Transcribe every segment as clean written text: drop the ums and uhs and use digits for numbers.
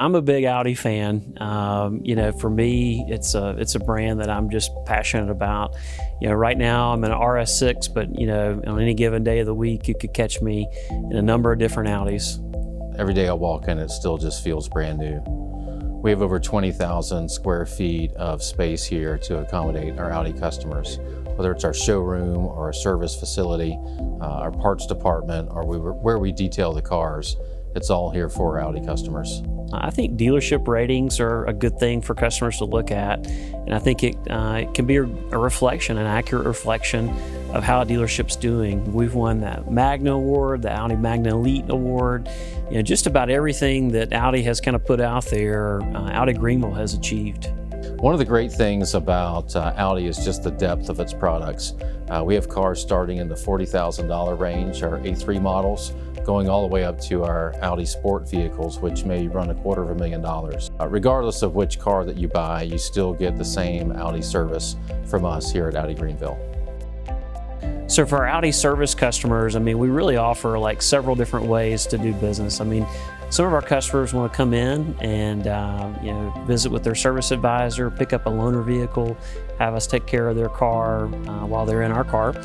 I'm a big Audi fan. For me, it's a brand that I'm just passionate about. Right now I'm in an RS6, but on any given day of the week, you could catch me in a number of different Audis. Every day I walk in, it still just feels brand new. We have over 20,000 square feet of space here to accommodate our Audi customers, whether it's our showroom or our service facility, our parts department, or where we detail the cars. It's all here for Audi customers. I think dealership ratings are a good thing for customers to look at, and I think it can be a reflection, an accurate reflection of how a dealership's doing. We've won that Magna Award, the Audi Magna Elite Award. Just about everything that Audi has kind of put out there, Audi Greenville has achieved. One of the great things about Audi is just the depth of its products. We have cars starting in the $40,000 range, our A3 models, going all the way up to our Audi Sport vehicles, which may run $250,000. Regardless of which car that you buy, you still get the same Audi service from us here at Audi Greenville. So for our Audi service customers, we really offer several different ways to do business. Some of our customers want to come in and visit with their service advisor, pick up a loaner vehicle, have us take care of their car while they're in our car.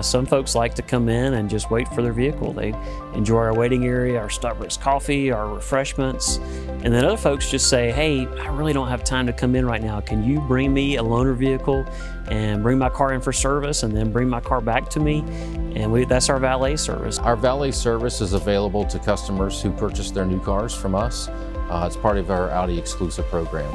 Some folks like to come in and just wait for their vehicle. They enjoy our waiting area, our Starbucks coffee, our refreshments. And then other folks just say, hey, I really don't have time to come in right now. Can you bring me a loaner vehicle and bring my car in for service and then bring my car back to me? And that's our valet service. Our valet service is available to customers who purchase their new cars from us. It's part of our Audi exclusive program.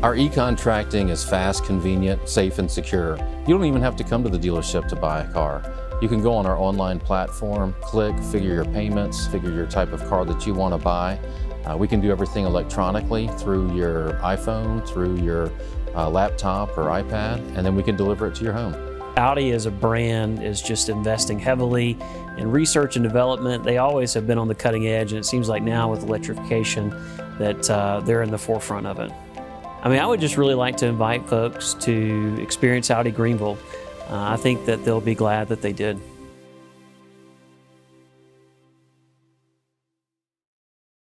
Our e-contracting is fast, convenient, safe, and secure. You don't even have to come to the dealership to buy a car. You can go on our online platform, click, figure your payments, figure your type of car that you want to buy. We can do everything electronically through your iPhone, through your laptop or iPad, and then we can deliver it to your home. Audi as a brand is just investing heavily in research and development. They always have been on the cutting edge, and it seems like now with electrification that they're in the forefront of it. I would just really like to invite folks to experience Audi Greenville. I think that they'll be glad that they did.